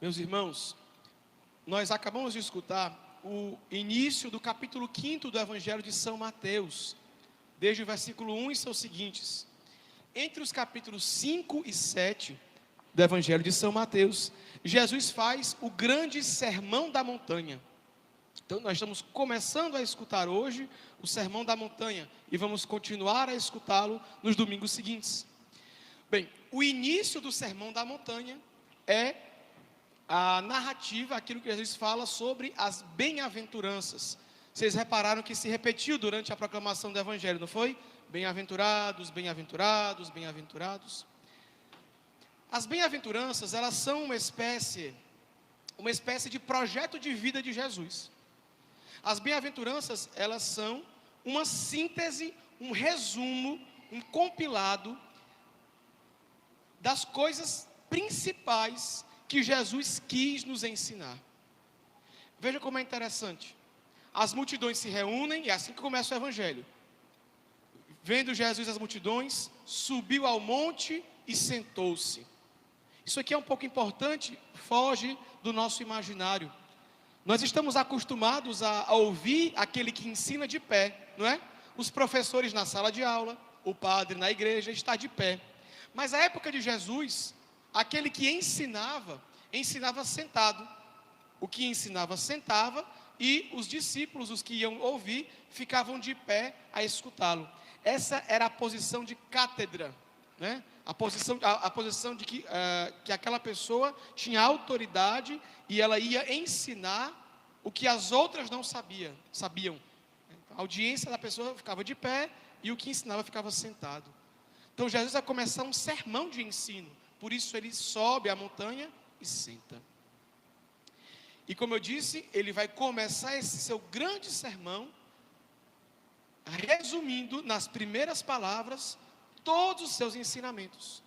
Meus irmãos, nós acabamos de escutar o início do capítulo 5 do Evangelho de São Mateus, desde o versículo 1 e seus seguintes. Entre os capítulos 5 e 7 do Evangelho de São Mateus, Jesus faz o grande sermão da montanha. Então nós estamos começando a escutar hoje o sermão da montanha e vamos continuar a escutá-lo nos domingos seguintes. Bem, o início do sermão da montanha é a narrativa, aquilo que Jesus fala sobre as bem-aventuranças. Vocês repararam que se repetiu durante a proclamação do Evangelho, não foi? Bem-aventurados, bem-aventurados, bem-aventurados. As bem-aventuranças, elas são uma espécie de projeto de vida de Jesus. As bem-aventuranças, elas são uma síntese, um resumo, um compilado das coisas principais que Jesus quis nos ensinar. Veja como é interessante. As multidões se reúnem, e é assim que começa o Evangelho. Vendo Jesus as multidões, subiu ao monte e sentou-se. Isso aqui é um pouco importante, foge do nosso imaginário. Nós estamos acostumados a ouvir aquele que ensina de pé, não é? Os professores na sala de aula, o padre na igreja está de pé. Mas na época de Jesus, aquele que ensinava sentado. O que ensinava sentava e os discípulos, os que iam ouvir, ficavam de pé a escutá-lo. Essa era a posição de cátedra, né? A posição de que aquela pessoa tinha autoridade e ela ia ensinar o que as outras não sabiam. A audiência da pessoa ficava de pé e o que ensinava ficava sentado. Então Jesus vai começar um sermão de ensino, por isso ele sobe a montanha e senta. E como eu disse, ele vai começar esse seu grande sermão, resumindo nas primeiras palavras todos os seus ensinamentos.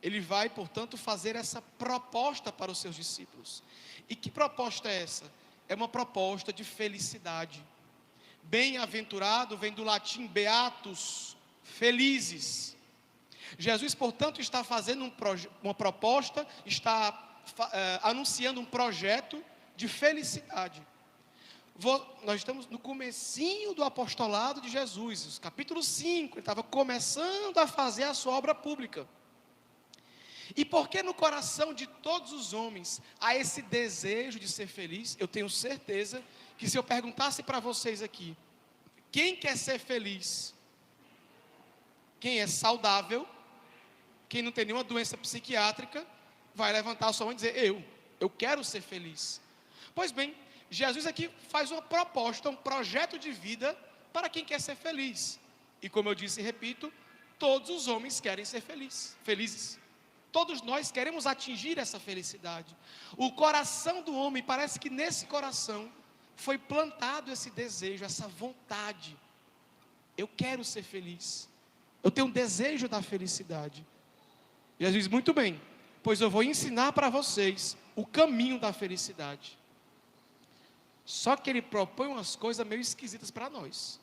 Ele vai, portanto, fazer essa proposta para os seus discípulos. E que proposta é essa? É uma proposta de felicidade. Bem-aventurado vem do latim beatus, felizes. Jesus, portanto, está fazendo uma proposta, está anunciando um projeto de felicidade. Nós estamos no comecinho do apostolado de Jesus, capítulo 5, ele estava começando a fazer a sua obra pública. E porque no coração de todos os homens há esse desejo de ser feliz, eu tenho certeza que se eu perguntasse para vocês aqui, quem quer ser feliz? Quem é saudável, quem não tem nenhuma doença psiquiátrica, vai levantar a sua mão e dizer, eu quero ser feliz. Pois bem, Jesus aqui faz uma proposta, um projeto de vida para quem quer ser feliz. E como eu disse e repito, todos os homens querem ser felizes. Todos nós queremos atingir essa felicidade. O coração do homem, parece que nesse coração foi plantado esse desejo, essa vontade. Eu quero ser feliz. Eu tenho um desejo da felicidade. Jesus diz, muito bem, pois eu vou ensinar para vocês o caminho da felicidade. Só que ele propõe umas coisas meio esquisitas para nós.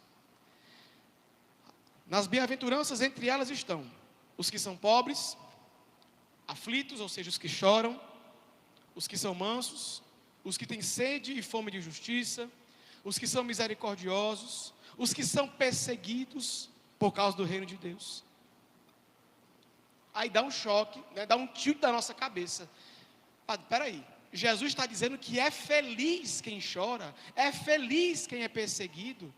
Nas bem-aventuranças, entre elas estão os que são pobres, aflitos, ou seja, os que choram, os que são mansos, os que têm sede e fome de justiça, os que são misericordiosos, os que são perseguidos por causa do reino de Deus. Aí dá um choque, né? Dá um tilt da nossa cabeça. Peraí, Jesus está dizendo que é feliz quem chora, é feliz quem é perseguido,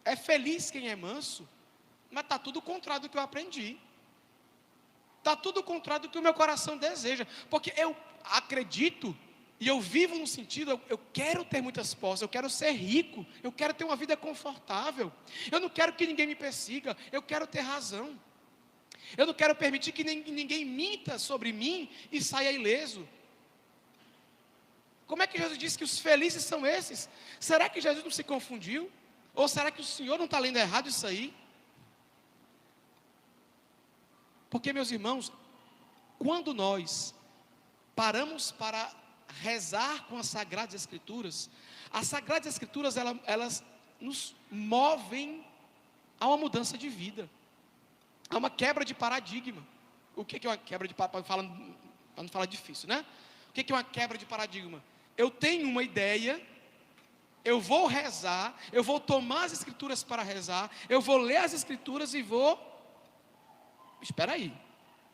é feliz quem é manso, mas está tudo contrário do que eu aprendi, está tudo contrário do que o meu coração deseja, porque eu acredito e eu vivo no sentido, eu quero ter muitas posses, eu quero ser rico, eu quero ter uma vida confortável, eu não quero que ninguém me persiga, eu quero ter razão, eu não quero permitir que ninguém minta sobre mim e saia ileso. Como é que Jesus disse que os felizes são esses? Será que Jesus não se confundiu? Ou será que o Senhor não está lendo errado isso aí? Porque, meus irmãos, quando nós paramos para rezar com as Sagradas Escrituras, elas nos movem a uma mudança de vida, a uma quebra de paradigma. O que é uma quebra de paradigma? Falando para não falar difícil, né? O que é uma quebra de paradigma? Eu tenho uma ideia, eu vou rezar, eu vou tomar as escrituras para rezar, eu vou ler as escrituras e vou... Espera aí,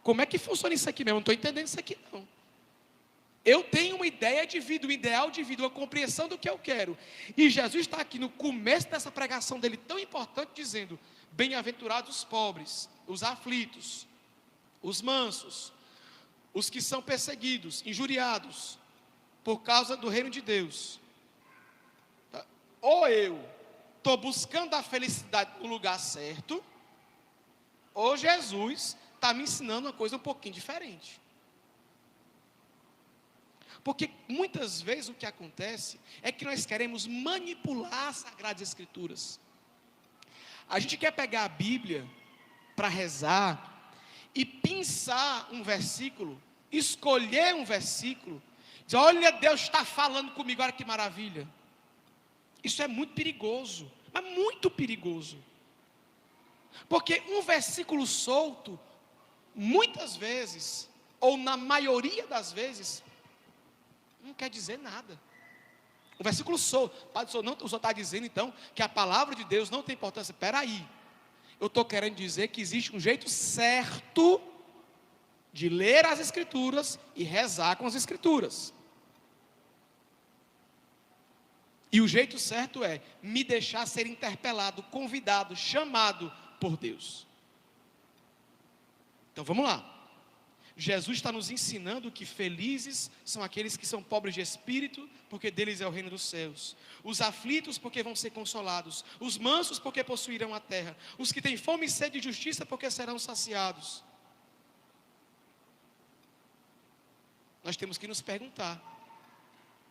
como é que funciona isso aqui mesmo? Eu não estou entendendo isso aqui não. Eu tenho uma ideia de vida, um ideal de vida, uma compreensão do que eu quero. E Jesus está aqui no começo dessa pregação dele tão importante, dizendo: bem-aventurados os pobres, os aflitos, os mansos, os que são perseguidos, injuriados, por causa do reino de Deus. Ou eu estou buscando a felicidade no lugar certo, ou Jesus está me ensinando uma coisa um pouquinho diferente. Porque muitas vezes o que acontece é que nós queremos manipular as Sagradas Escrituras. A gente quer pegar a Bíblia para rezar e pensar um versículo, escolher um versículo, dizer: olha, Deus está falando comigo, olha que maravilha. Isso é muito perigoso, mas muito perigoso. Porque um versículo solto, muitas vezes, ou na maioria das vezes, não quer dizer nada. O versículo solto, o senhor está dizendo então que a palavra de Deus não tem importância. Espera aí, eu estou querendo dizer que existe um jeito certo de ler as Escrituras e rezar com as Escrituras. E o jeito certo é me deixar ser interpelado, convidado, chamado por Deus. Então vamos lá. Jesus está nos ensinando que felizes são aqueles que são pobres de espírito, porque deles é o reino dos céus. Os aflitos, porque vão ser consolados. Os mansos, porque possuirão a terra. Os que têm fome e sede de justiça, porque serão saciados. Nós temos que nos perguntar: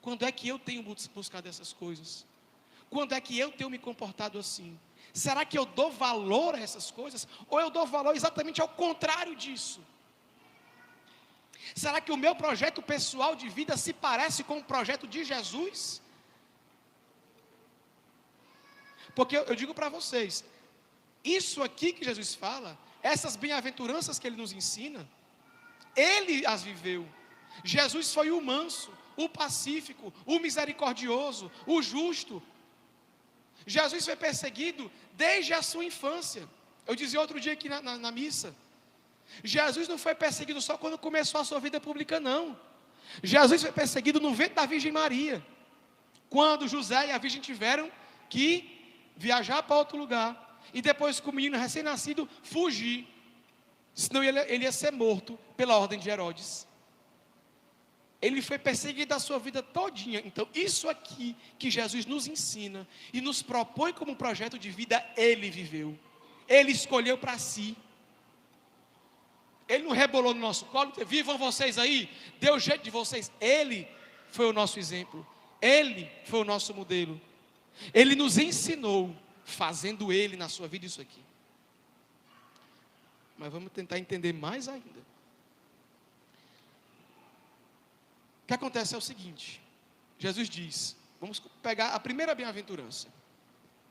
quando é que eu tenho buscado essas coisas? Quando é que eu tenho me comportado assim? Será que eu dou valor a essas coisas? Ou eu dou valor exatamente ao contrário disso? Será que o meu projeto pessoal de vida se parece com o projeto de Jesus? Porque eu digo para vocês, isso aqui que Jesus fala, essas bem-aventuranças que Ele nos ensina, Ele as viveu. Jesus foi o manso, o pacífico, o misericordioso, o justo. Jesus foi perseguido desde a sua infância. Eu dizia outro dia aqui na missa, Jesus não foi perseguido só quando começou a sua vida pública, não. Jesus foi perseguido no ventre da Virgem Maria, quando José e a Virgem tiveram que viajar para outro lugar, e depois com o menino recém-nascido fugir, senão ele ia ser morto pela ordem de Herodes. Ele foi perseguido a sua vida todinha. Então isso aqui que Jesus nos ensina e nos propõe como um projeto de vida, Ele viveu, Ele escolheu para si. Ele não rebolou no nosso colo, vivam vocês aí, deu jeito de vocês. Ele foi o nosso exemplo, Ele foi o nosso modelo. Ele nos ensinou, fazendo Ele na sua vida isso aqui. Mas vamos tentar entender mais ainda. O que acontece é o seguinte, Jesus diz, vamos pegar a primeira bem-aventurança: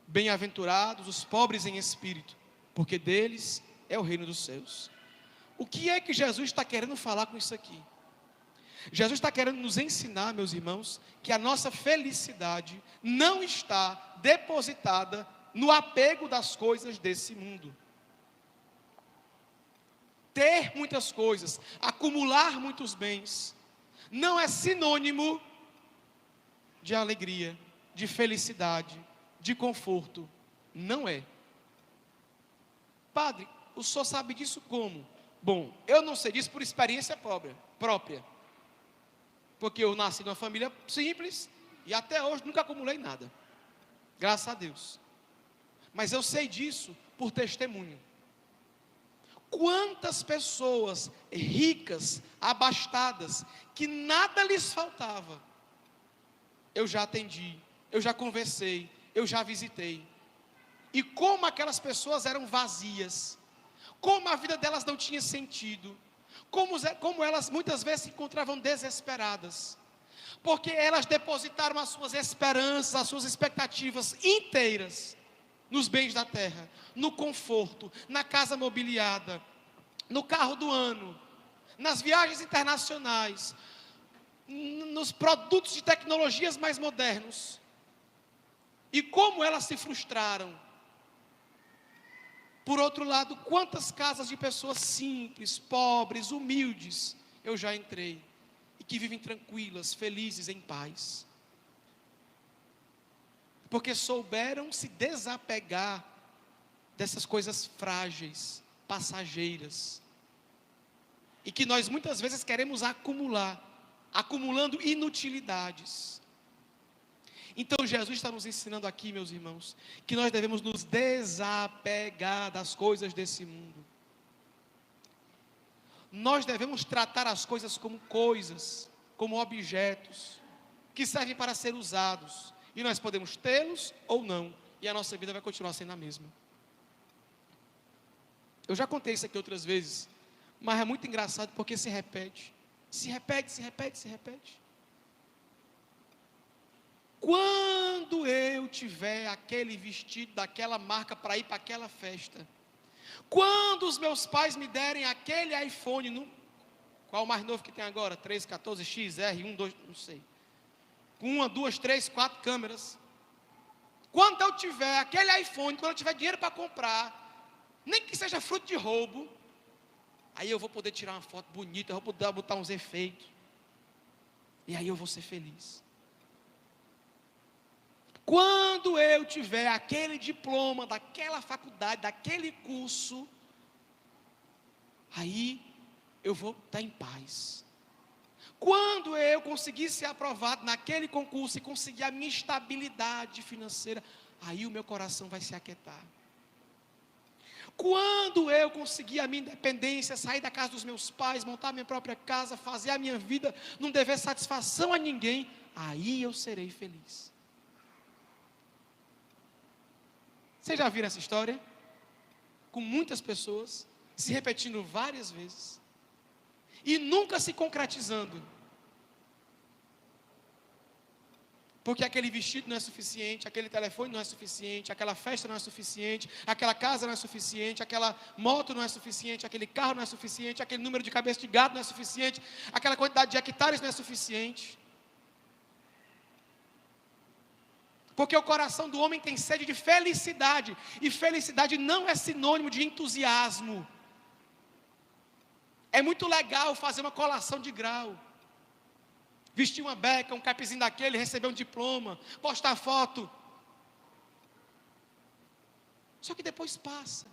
bem-aventurados os pobres em espírito, porque deles é o reino dos céus. O que é que Jesus está querendo falar com isso aqui? Jesus está querendo nos ensinar, meus irmãos, que a nossa felicidade não está depositada no apego das coisas desse mundo. Ter muitas coisas, acumular muitos bens, não é sinônimo de alegria, de felicidade, de conforto. Não é. Padre, o senhor sabe disso como? Bom, eu não sei disso por experiência própria. Porque eu nasci numa família simples e até hoje nunca acumulei nada. Graças a Deus. Mas eu sei disso por testemunho. Quantas pessoas ricas, abastadas, que nada lhes faltava, eu já atendi, eu já conversei, eu já visitei. E como aquelas pessoas eram vazias, como a vida delas não tinha sentido, como elas muitas vezes se encontravam desesperadas, porque elas depositaram as suas esperanças, as suas expectativas inteiras nos bens da terra, no conforto, na casa mobiliada, no carro do ano, nas viagens internacionais, nos produtos de tecnologias mais modernos, e como elas se frustraram. Por outro lado, quantas casas de pessoas simples, pobres, humildes, eu já entrei, e que vivem tranquilas, felizes, em paz, porque souberam se desapegar dessas coisas frágeis, passageiras, e que nós muitas vezes queremos acumular, acumulando inutilidades. Então Jesus está nos ensinando aqui, meus irmãos, que nós devemos nos desapegar das coisas desse mundo. Nós devemos tratar as coisas como objetos, que servem para ser usados, e nós podemos tê-los ou não, e a nossa vida vai continuar sendo a mesma. Eu já contei isso aqui outras vezes, mas é muito engraçado porque se repete. Quando eu tiver aquele vestido daquela marca para ir para aquela festa, quando os meus pais me derem aquele iPhone, qual o mais novo que tem agora? 13, 14, XR, 1, 2, não sei, com 1, 2, 3, 4 câmeras. Quando eu tiver aquele iPhone, quando eu tiver dinheiro para comprar, nem que seja fruto de roubo, aí eu vou poder tirar uma foto bonita, eu vou poder botar uns efeitos, e aí eu vou ser feliz. Quando eu tiver aquele diploma, daquela faculdade, daquele curso, aí eu vou estar em paz. Quando eu conseguir ser aprovado naquele concurso e conseguir a minha estabilidade financeira, aí o meu coração vai se aquietar. Quando eu conseguir a minha independência, sair da casa dos meus pais, montar a minha própria casa, fazer a minha vida, não dever satisfação a ninguém, aí eu serei feliz. Vocês já viram essa história? Com muitas pessoas, se repetindo várias vezes, e nunca se concretizando. Porque aquele vestido não é suficiente, aquele telefone não é suficiente, aquela festa não é suficiente, aquela casa não é suficiente, aquela moto não é suficiente, aquele carro não é suficiente, aquele número de cabeça de gado não é suficiente, aquela quantidade de hectares não é suficiente. Porque o coração do homem tem sede de felicidade, e felicidade não é sinônimo de entusiasmo. É muito legal fazer uma colação de grau, vestir uma beca, um capezinho daquele, receber um diploma, postar foto. Só que depois passa.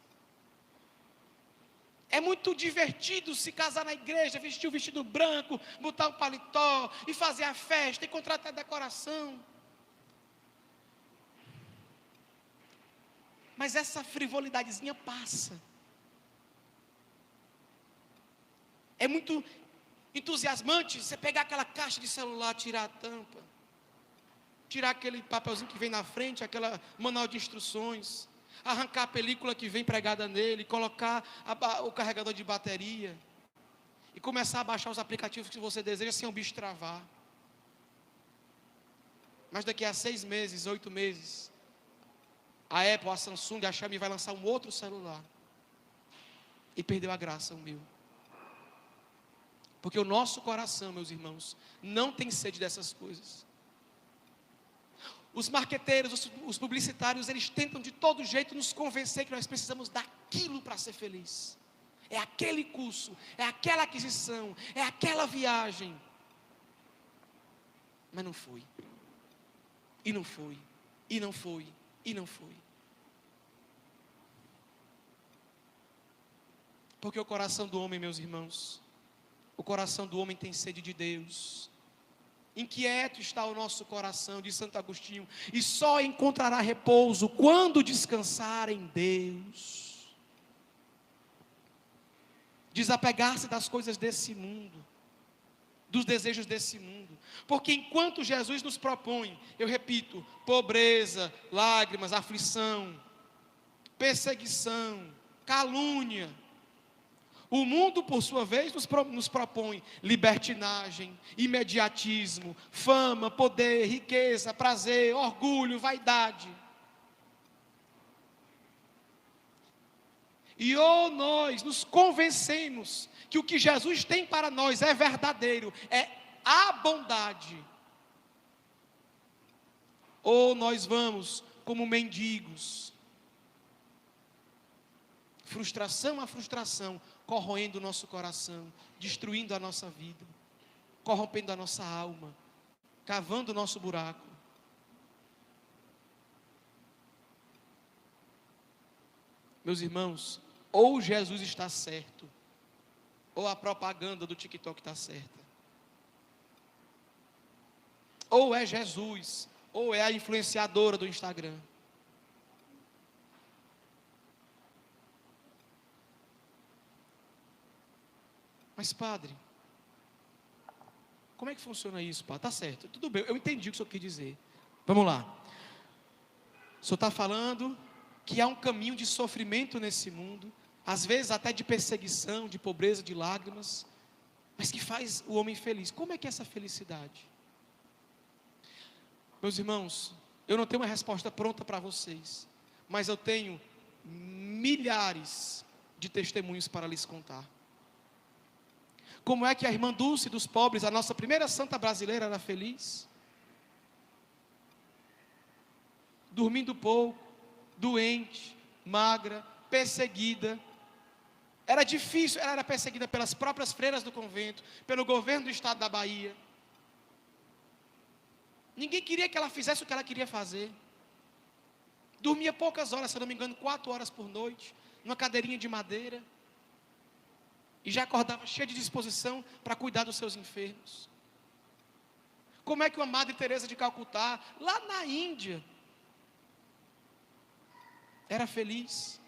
É muito divertido se casar na igreja, vestir o vestido branco, botar o paletó, e fazer a festa, e contratar a decoração. Mas essa frivolidadezinha passa. É muito entusiasmante você pegar aquela caixa de celular, tirar a tampa, tirar aquele papelzinho que vem na frente, aquela manual de instruções, arrancar a película que vem pregada nele, colocar o carregador de bateria, e começar a baixar os aplicativos que você deseja sem o bicho travar. Mas daqui a 6 meses, 8 meses, a Apple, a Samsung, a Xiaomi vai lançar um outro celular, e perdeu a graça o meu. Porque o nosso coração, meus irmãos, não tem sede dessas coisas. Os marqueteiros, os publicitários, eles tentam de todo jeito nos convencer que nós precisamos daquilo para ser feliz. É aquele curso, é aquela aquisição, é aquela viagem. Mas não foi. E não foi. E não foi. E não foi. Porque o coração do homem, meus irmãos, o coração do homem tem sede de Deus. Inquieto está o nosso coração, diz Santo Agostinho, e só encontrará repouso quando descansar em Deus. Desapegar-se das coisas desse mundo, dos desejos desse mundo. Porque enquanto Jesus nos propõe, eu repito, pobreza, lágrimas, aflição, perseguição, calúnia, o mundo, por sua vez, nos propõe libertinagem, imediatismo, fama, poder, riqueza, prazer, orgulho, vaidade. E ou nós nos convencemos que o que Jesus tem para nós é verdadeiro, é a bondade, ou nós vamos como mendigos, frustração a frustração, corroendo o nosso coração, destruindo a nossa vida, corrompendo a nossa alma, cavando o nosso buraco. Meus irmãos, ou Jesus está certo, ou a propaganda do TikTok está certa. Ou é Jesus, ou é a influenciadora do Instagram. Mas padre, como é que funciona isso, padre? Tá certo, tudo bem, eu entendi o que o senhor quis dizer. Vamos lá. O senhor está falando que há um caminho de sofrimento nesse mundo, às vezes até de perseguição, de pobreza, de lágrimas, mas que faz o homem feliz. Como é que é essa felicidade? Meus irmãos, eu não tenho uma resposta pronta para vocês, mas eu tenho milhares de testemunhos para lhes contar. Como é que a irmã Dulce dos pobres, a nossa primeira santa brasileira, era feliz? Dormindo pouco, doente, magra, perseguida. Era difícil, ela era perseguida pelas próprias freiras do convento, pelo governo do estado da Bahia. Ninguém queria que ela fizesse o que ela queria fazer. Dormia poucas horas, se eu não me engano, 4 horas por noite, numa cadeirinha de madeira. E já acordava cheia de disposição para cuidar dos seus enfermos. Como é que uma Madre Teresa de Calcutá, lá na Índia, era feliz?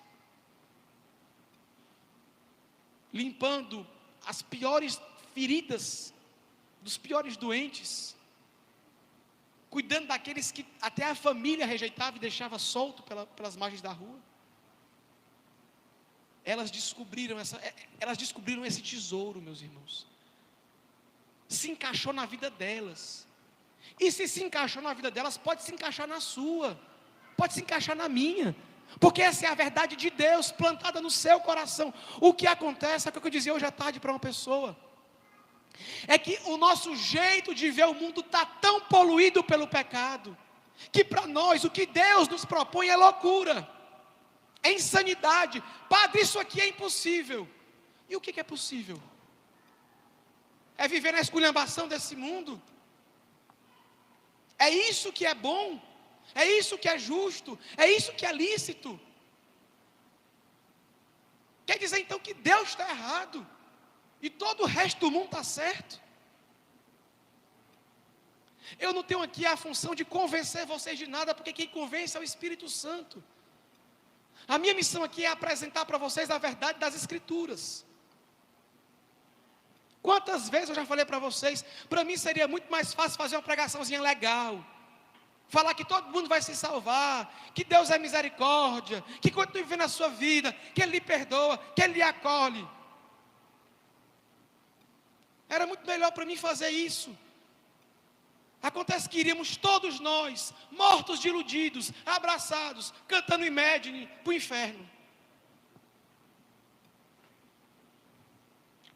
Limpando as piores feridas dos piores doentes, cuidando daqueles que até a família rejeitava e deixava solto pelas margens da rua. Elas descobriram esse tesouro, meus irmãos. Se encaixou na vida delas. E se encaixou na vida delas, pode se encaixar na sua, pode se encaixar na minha, porque essa é a verdade de Deus plantada no seu coração. O que acontece, é o que eu dizia hoje à tarde para uma pessoa, é que o nosso jeito de ver o mundo está tão poluído pelo pecado, que para nós o que Deus nos propõe é loucura, é insanidade. Padre, isso aqui é impossível. E o que é possível? É viver na esculhambação desse mundo? É isso que é bom? É isso que é justo? É isso que é lícito? Quer dizer então que Deus está errado e todo o resto do mundo está certo? Eu não tenho aqui a função de convencer vocês de nada, porque quem convence é o Espírito Santo. A minha missão aqui é apresentar para vocês a verdade das Escrituras. Quantas vezes eu já falei para vocês, para mim seria muito mais fácil fazer uma pregaçãozinha legal, falar que todo mundo vai se salvar, que Deus é misericórdia, que continue vivendo a sua vida, que Ele lhe perdoa, que Ele lhe acolhe. Era muito melhor para mim fazer isso. Acontece que iríamos todos nós, mortos de iludidos, abraçados, cantando Imagine para o inferno.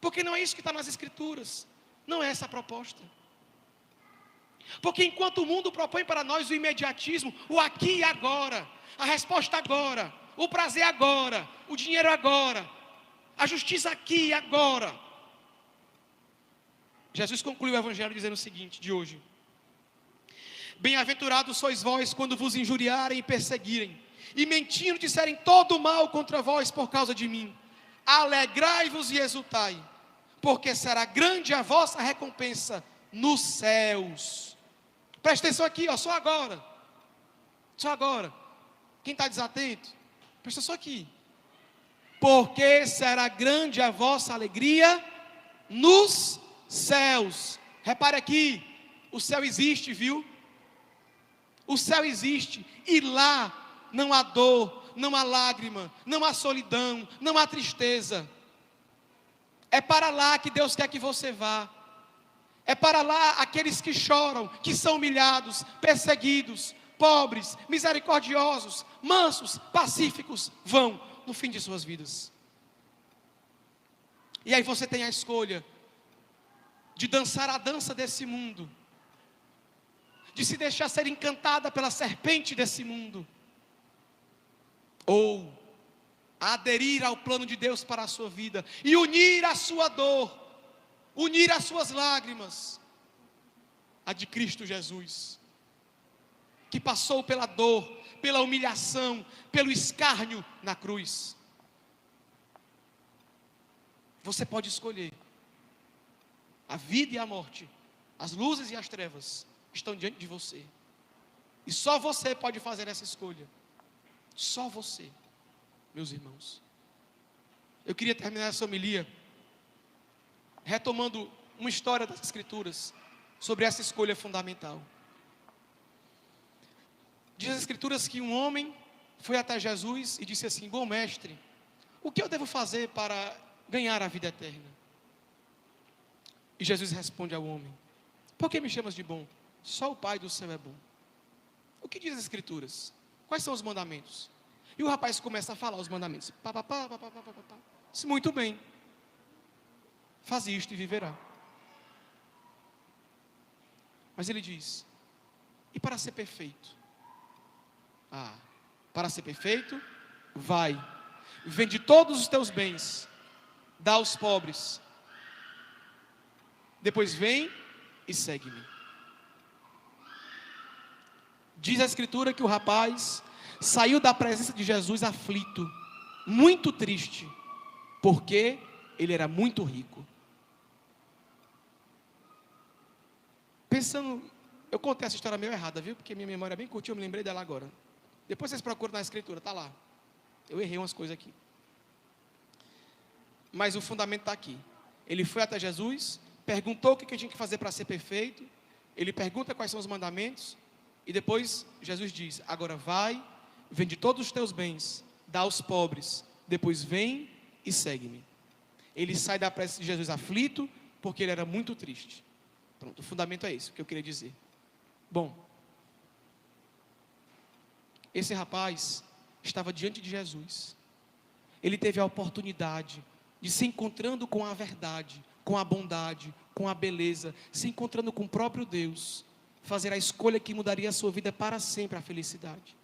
Porque não é isso que está nas Escrituras, não é essa a proposta. Porque enquanto o mundo propõe para nós o imediatismo, o aqui e agora, a resposta agora, o prazer agora, o dinheiro agora, a justiça aqui e agora. Jesus concluiu o Evangelho dizendo o seguinte, de hoje: bem-aventurados sois vós quando vos injuriarem e perseguirem, e mentindo disserem todo mal contra vós por causa de mim. Alegrai-vos e exultai, porque será grande a vossa recompensa nos céus. Presta atenção aqui, ó, só agora. Quem está desatento, presta só aqui. Porque será grande a vossa alegria nos céus. Repare aqui, o céu existe, viu? O céu existe, e lá não há dor, não há lágrima, não há solidão, não há tristeza. É para lá que Deus quer que você vá. É para lá aqueles que choram, que são humilhados, perseguidos, pobres, misericordiosos, mansos, pacíficos, vão. no fim de suas vidas. E aí você tem a escolha de dançar a dança desse mundo, de se deixar ser encantada pela serpente desse mundo, ou aderir ao plano de Deus para a sua vida e unir a sua dor, unir as suas lágrimas a de Cristo Jesus, que passou pela dor, pela humilhação, pelo escárnio na cruz. Você pode escolher. A vida e a morte, as luzes e as trevas estão diante de você. E só você pode fazer essa escolha. Só você, meus irmãos. Eu queria terminar essa homilia retomando uma história das Escrituras sobre essa escolha fundamental. Diz as Escrituras que um homem foi até Jesus e disse assim: bom mestre, o que eu devo fazer para ganhar a vida eterna? E Jesus responde ao homem: por que me chamas de bom? Só o Pai do céu é bom. O que diz as Escrituras? Quais são os mandamentos? E o rapaz começa a falar os mandamentos. Disse: muito bem, faz isto e viverá. Mas ele diz: e para ser perfeito? Para ser perfeito, vai, vende todos os teus bens, dá aos pobres, depois vem e segue-me. Diz a Escritura que o rapaz saiu da presença de Jesus aflito, muito triste, porque ele era muito rico. Pensando, eu contei essa história meio errada, viu? Porque minha memória é bem curtinha, eu me lembrei dela agora. Depois vocês procuram na Escritura, está lá. Eu errei umas coisas aqui. Mas o fundamento está aqui. Ele foi até Jesus, perguntou o que ele tinha que fazer para ser perfeito. Ele pergunta quais são os mandamentos. E depois Jesus diz: agora vai, vende todos os teus bens, dá aos pobres, depois vem e segue-me. Ele sai da presença de Jesus aflito, porque ele era muito triste. Pronto, o fundamento é esse, o que eu queria dizer. Bom, esse rapaz estava diante de Jesus. Ele teve a oportunidade de se encontrando com a verdade, com a bondade, com a beleza, se encontrando com o próprio Deus, fazer a escolha que mudaria a sua vida para sempre, a felicidade.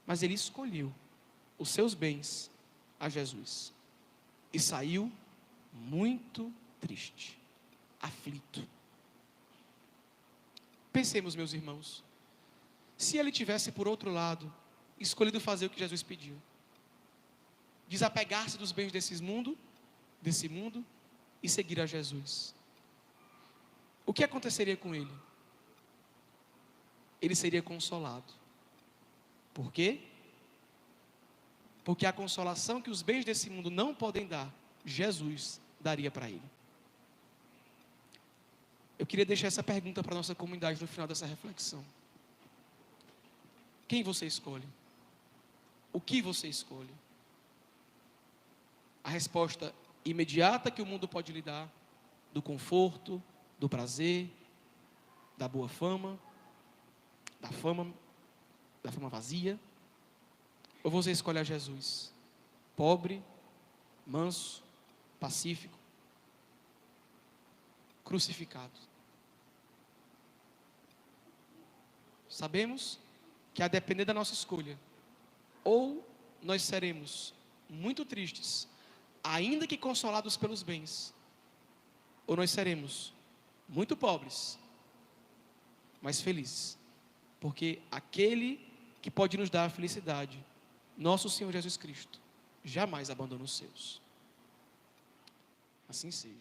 Mas ele escolheu os seus bens a Jesus e saiu muito triste, aflito. Pensemos, meus irmãos, se ele tivesse, por outro lado, escolhido fazer o que Jesus pediu, desapegar-se dos bens desse mundo e seguir a Jesus, o que aconteceria com ele? Ele seria consolado. Por quê? Porque a consolação que os bens desse mundo não podem dar, Jesus daria para ele. Eu queria deixar essa pergunta para a nossa comunidade no final dessa reflexão. Quem você escolhe? O que você escolhe? A resposta imediata que o mundo pode lhe dar, do conforto, do prazer, da boa fama, da fama vazia, ou você escolhe a Jesus, pobre, manso, pacífico, crucificado? Sabemos que a depender da nossa escolha, ou nós seremos muito tristes, ainda que consolados pelos bens, ou nós seremos muito pobres, mas felizes, porque aquele que pode nos dar a felicidade, nosso Senhor Jesus Cristo, jamais abandona os seus. Assim seja.